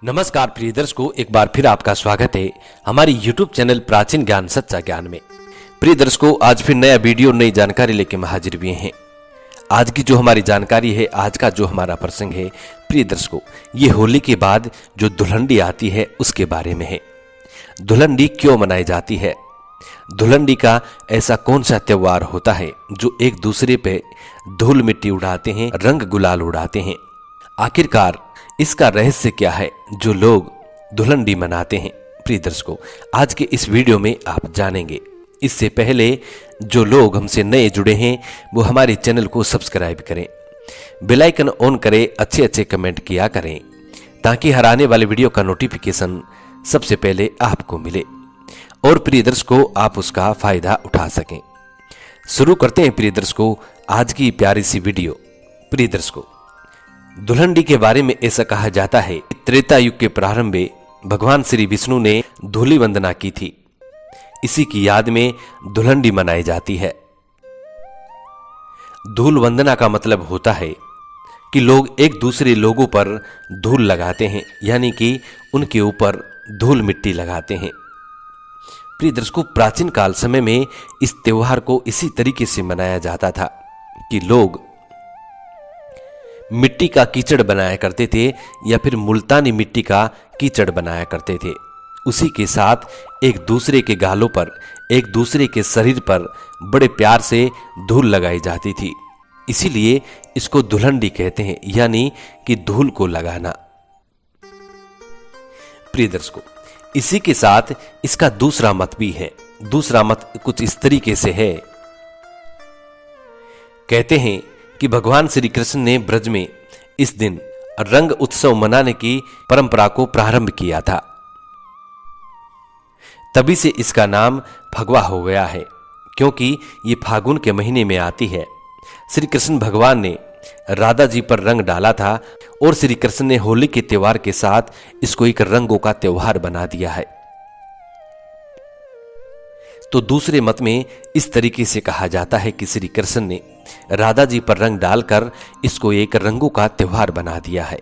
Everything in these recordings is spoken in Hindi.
नमस्कार प्रिय दर्शकों, एक बार फिर आपका स्वागत है हमारी YouTube चैनल प्राचीन ज्ञान सच्चा ज्ञान में। प्रिय दर्शकों, आज फिर नया वीडियो नई जानकारी लेके हम हाजिर हुए हैं। आज की जो हमारी जानकारी है, आज का जो हमारा प्रसंग है प्रिय दर्शकों, ये होली के बाद जो धुलंडी आती है उसके बारे में है। धुलंडी क्यों मनाई जाती है? धुलंडी का ऐसा कौन सा त्योहार होता है जो एक दूसरे पे धूल मिट्टी उड़ाते हैं, रंग गुलाल उड़ाते हैं? आखिरकार इसका रहस्य क्या है जो लोग धुलंडी मनाते हैं? प्रिय दर्शकों, आज के इस वीडियो में आप जानेंगे। इससे पहले जो लोग हमसे नए जुड़े हैं वो हमारे चैनल को सब्सक्राइब करें, बेल आइकन ऑन करें, अच्छे अच्छे कमेंट किया करें ताकि हर आने वाले वीडियो का नोटिफिकेशन सबसे पहले आपको मिले और प्रिय दर्शकों आप उसका फायदा उठा सकें। शुरू करते हैं प्रिय दर्शकों आज की प्यारी सी वीडियो। प्रिय दर्शकों, धुलंडी के बारे में ऐसा कहा जाता है, त्रेता युग के प्रारंभ में भगवान श्री विष्णु ने धूलि वंदना की थी। इसी की याद में धुलंडी मनाई जाती है। धूल वंदना का मतलब होता है कि लोग एक दूसरे लोगों पर धूल लगाते हैं, यानी कि उनके ऊपर धूल मिट्टी लगाते हैं। प्रिय दर्शकों, प्राचीन काल समय में इस त्योहार को इसी तरीके से मनाया जाता था कि लोग मिट्टी का कीचड़ बनाया करते थे या फिर मुल्तानी मिट्टी का कीचड़ बनाया करते थे। उसी के साथ एक दूसरे के गालों पर, एक दूसरे के शरीर पर बड़े प्यार से धूल लगाई जाती थी। इसीलिए इसको धुलंडी कहते हैं, यानी कि धूल को लगाना। प्रिय दर्शकों, इसी के साथ इसका दूसरा मत भी है। दूसरा मत कुछ इस तरीके से है, कहते हैं कि भगवान श्री कृष्ण ने ब्रज में इस दिन रंग उत्सव मनाने की परंपरा को प्रारंभ किया था। तभी से इसका नाम फगवा हो गया है, क्योंकि ये फागुन के महीने में आती है। श्री कृष्ण भगवान ने राधा जी पर रंग डाला था और श्री कृष्ण ने होली के त्योहार के साथ इसको एक रंगों का त्योहार बना दिया है। तो दूसरे मत में इस तरीके से कहा जाता है कि श्री कृष्ण ने राधा जी पर रंग डालकर इसको एक रंगों का त्योहार बना दिया है।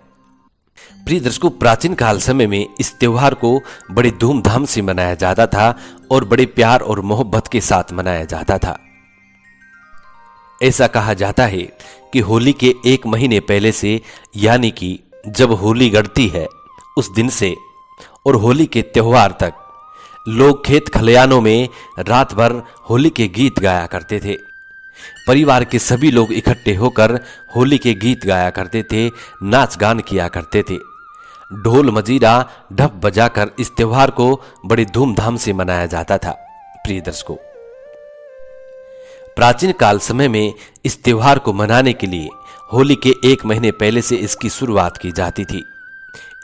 प्रिय दर्शकों, प्राचीन काल समय में इस त्योहार को बड़े धूमधाम से मनाया जाता था और बड़े प्यार और मोहब्बत के साथ मनाया जाता था। ऐसा कहा जाता है कि होली के एक महीने पहले से, यानी कि जब होली गढ़ती है उस दिन से और होली के त्योहार तक लोग खेत खलियानों में रात भर होली के गीत गाया करते थे। परिवार के सभी लोग इकट्ठे होकर होली के गीत गाया करते थे, नाच गान किया करते थे। ढोल मजीरा ढप बजाकर इस त्योहार को बड़े धूमधाम से मनाया जाता था। प्रिय दर्शकों, प्राचीन काल समय में इस त्योहार को मनाने के लिए होली के एक महीने पहले से इसकी शुरुआत की जाती थी।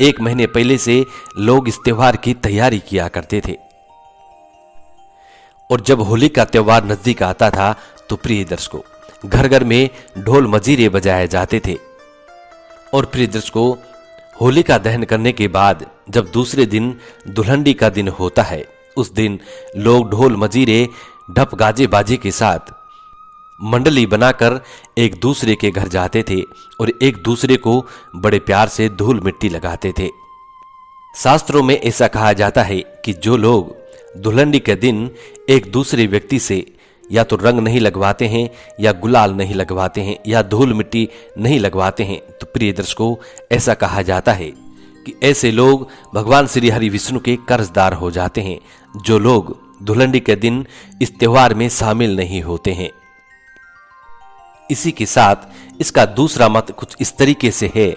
एक महीने पहले से लोग इस त्योहार की तैयारी किया करते थे और जब होली का त्योहार नजदीक आता था तो प्रिय दर्शकों घर घर में ढोल मजीरे बजाए जाते थे। और प्रिय दर्शकों, होली का दहन करने के बाद जब दूसरे दिन धुलंडी का दिन होता है, उस दिन लोग ढोल मजीरे ढप गाजे बाजे के साथ मंडली बनाकर एक दूसरे के घर जाते थे और एक दूसरे को बड़े प्यार से धूल मिट्टी लगाते थे। शास्त्रों में ऐसा कहा जाता है कि जो लोग धुलंडी के दिन एक दूसरे व्यक्ति से या तो रंग नहीं लगवाते हैं या गुलाल नहीं लगवाते हैं या धूल मिट्टी नहीं लगवाते हैं, तो प्रिय दर्शकों ऐसा कहा जाता है कि ऐसे लोग भगवान श्री हरि विष्णु के कर्जदार हो जाते हैं, जो लोग धुलंडी के दिन इस त्योहार में शामिल नहीं होते हैं। इसी के साथ इसका दूसरा मत कुछ इस तरीके से है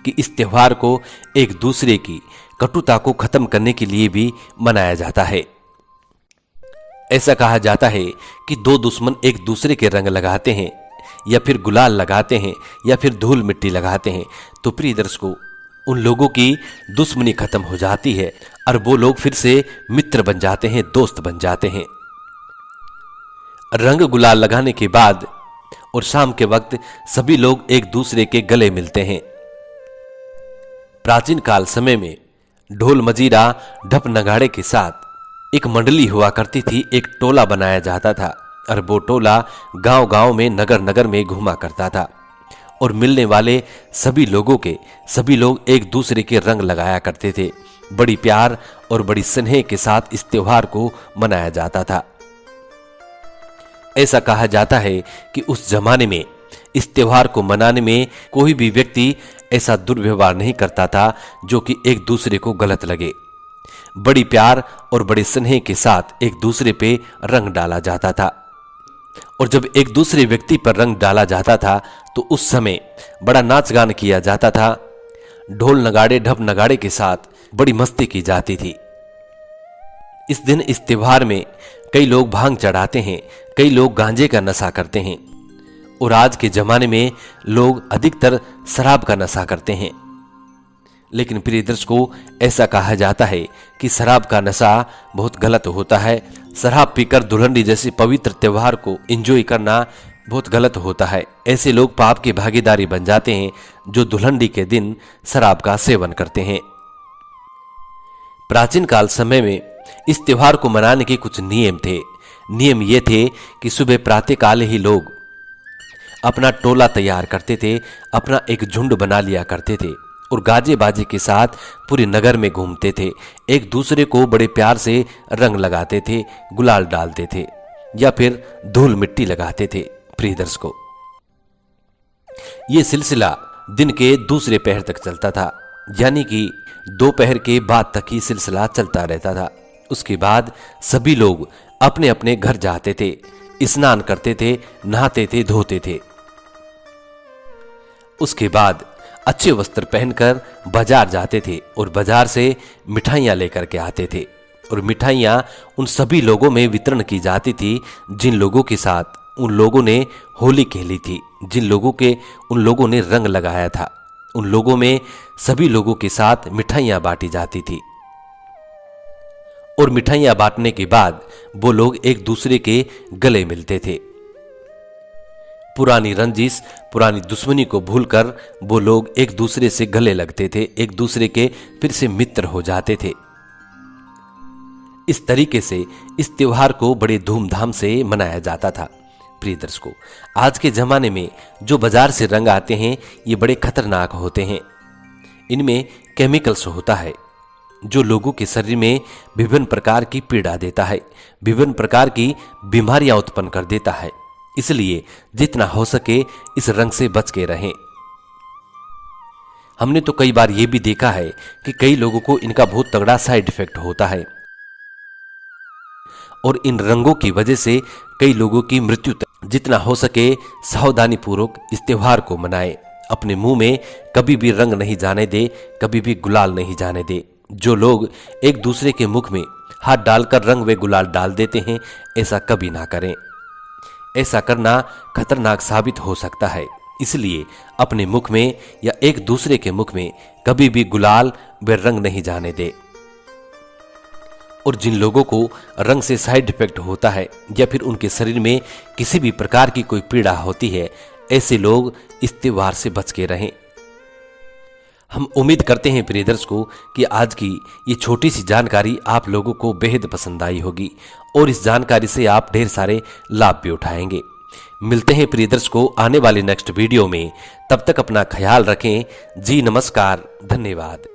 कि इस त्योहार को एक दूसरे की कटुता को खत्म करने के लिए भी मनाया जाता है। ऐसा कहा जाता है कि दो दुश्मन एक दूसरे के रंग लगाते हैं या फिर गुलाल लगाते हैं या फिर धूल मिट्टी लगाते हैं तो प्रिय दर्शकों उन लोगों की दुश्मनी खत्म हो जाती है और वो लोग फिर से मित्र बन जाते हैं, दोस्त बन जाते हैं। रंग गुलाल लगाने के बाद और शाम के वक्त सभी लोग एक दूसरे के गले मिलते हैं। प्राचीन काल समय में ढोल मजीरा ढप नगाड़े के साथ एक मंडली हुआ करती थी, एक टोला बनाया जाता था और वो टोला गांव-गांव में, नगर-नगर में घूमा करता था और मिलने वाले सभी लोग एक दूसरे के रंग लगाया करते थे। बड़ी प्यार और बड़ी स्नेह के साथ इस त्योहार को मनाया जाता था। ऐसा कहा जाता है कि उस जमाने में इस त्योहार को मनाने में कोई भी व्यक्ति ऐसा दुर्व्यवहार नहीं करता था जो कि एक दूसरे को गलत लगे। बड़ी प्यार और बड़े स्नेह के साथ एक दूसरे पे रंग डाला जाता था। और जब एक दूसरे व्यक्ति पर रंग डाला जाता था तो उस समय बड़ा नाच गान किया जाता था। ढोल नगाड़े ढप नगाड़े के साथ बड़ी मस्ती की जाती थी। इस दिन इस त्योहार में कई लोग भांग चढ़ाते हैं, कई लोग गांजे का नशा करते हैं और आज के जमाने में लोग अधिकतर शराब का नशा करते हैं। लेकिन प्रिय दर्शकों, ऐसा कहा जाता है कि शराब का नशा बहुत गलत होता है। शराब पीकर दुल्हन जैसे पवित्र त्योहार को एंजॉय करना बहुत गलत होता है। ऐसे लोग पाप की भागीदारी बन जाते हैं जो दुल्हन के दिन शराब का सेवन करते हैं। प्राचीन काल समय में इस त्योहार को मनाने के कुछ नियम थे। नियम ये थे कि सुबह प्रातः काल ही लोग अपना टोला तैयार करते थे, अपना एक झुंड बना लिया करते थे और गाजे बाजे के साथ पूरे नगर में घूमते थे। एक दूसरे को बड़े प्यार से रंग लगाते थे, गुलाल डालते थे या फिर धूल मिट्टी लगाते थे। प्रिय दर्शकों, ये सिलसिला दिन के दूसरे पहर तक चलता था, यानी कि दोपहर के बाद तक ही सिलसिला चलता रहता था। उसके बाद सभी लोग अपने अपने घर जाते थे, स्नान करते थे, नहाते थे, धोते थे। उसके बाद अच्छे वस्त्र पहनकर बाजार जाते थे और बाजार से मिठाइयां लेकर के आते थे और मिठाइयां उन सभी लोगों में वितरण की जाती थी जिन लोगों के साथ उन लोगों ने होली खेली थी, जिन लोगों के उन लोगों ने रंग लगाया था। उन लोगों में सभी लोगों के साथ मिठाइयां बांटी जाती थी और मिठाइयां बांटने के बाद वो लोग एक दूसरे के गले मिलते थे। पुरानी रंजिश, पुरानी दुश्मनी को भूलकर वो लोग एक दूसरे से गले लगते थे, एक दूसरे के फिर से मित्र हो जाते थे। इस तरीके से इस त्योहार को बड़े धूमधाम से मनाया जाता था। प्रिय दर्शकों, आज के जमाने में जो बाजार से रंग आते हैं ये बड़े खतरनाक होते हैं। इनमें केमिकल्स होता है जो लोगों के शरीर में विभिन्न प्रकार की पीड़ा देता है, विभिन्न प्रकार की बीमारियां उत्पन्न कर देता है। इसलिए जितना हो सके इस रंग से बच के रहें। हमने तो कई बार यह भी देखा है कि कई लोगों को इनका बहुत तगड़ा साइड इफेक्ट होता है और इन रंगों की वजह से कई लोगों की मृत्यु तक। जितना हो सके सावधानी पूर्वक इस त्योहार को मनाएं। अपने मुंह में कभी भी रंग नहीं जाने दे, कभी भी गुलाल नहीं जाने दे। जो लोग एक दूसरे के मुख में हाथ डालकर रंग व गुलाल डाल देते हैं, ऐसा कभी ना करें। ऐसा करना खतरनाक साबित हो सकता है। इसलिए अपने मुख में या एक दूसरे के मुख में कभी भी गुलाल व रंग नहीं जाने दे। और जिन लोगों को रंग से साइड इफेक्ट होता है या फिर उनके शरीर में किसी भी प्रकार की कोई पीड़ा होती है, ऐसे लोग इस त्योहार से बच के रहें। हम उम्मीद करते हैं प्रिय दर्शकों कि आज की ये छोटी सी जानकारी आप लोगों को बेहद पसंद आई होगी और इस जानकारी से आप ढेर सारे लाभ भी उठाएंगे। मिलते हैं प्रिय दर्शकों आने वाले नेक्स्ट वीडियो में। तब तक अपना ख्याल रखें। जी नमस्कार, धन्यवाद।